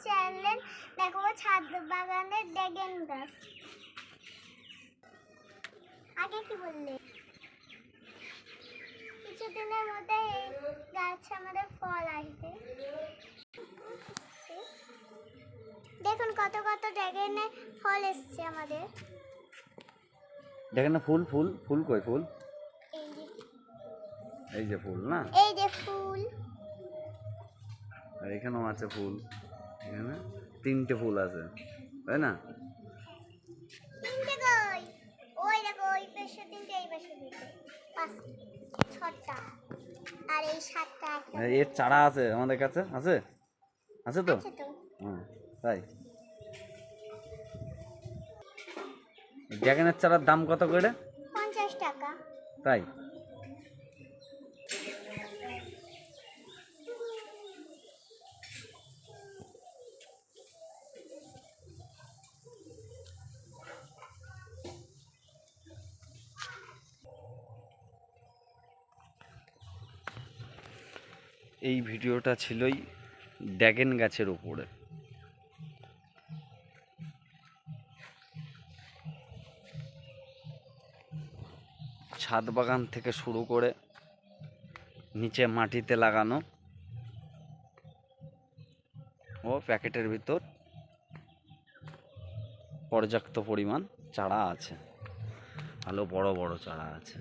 Channel দেখো ছাদ বাগানের ড্রাগন গাছ। আগে কি বললে? কিছুদিনের মধ্যে এই গাছে আমাদের ফল আসবে। দেখুন কত কত ড্রাগনের ফল এসছে আমাদের। দেখেন না ফুল ফুল ফুল কই ফুল? এই যে ফুল না, এই যে ফুল। আর এখানেও আছে ফুল, এখানে 3টে ফুল আছে তাই না? 3টে কই? ওই দেখো ওই পাশে 3টে, এই পাশে 2টে, 5 6টা আর এই 7টা। এর চারা আছে আমাদের কাছে, আছে আছে তো? আছে তো। হ্যাঁ তাই। ড্রাগনের চারার দাম কত করে? 50 টাকা। তাই? এই ভিডিওটা ছিলই ড্রাগন গাছের উপরে। ছাদ বাগান থেকে শুরু করে নিচে মাটিতে লাগানো ও প্যাকেটের ভিতর পর্যাপ্ত পরিমাণ চারা আছে, ভালো বড় বড় চারা আছে।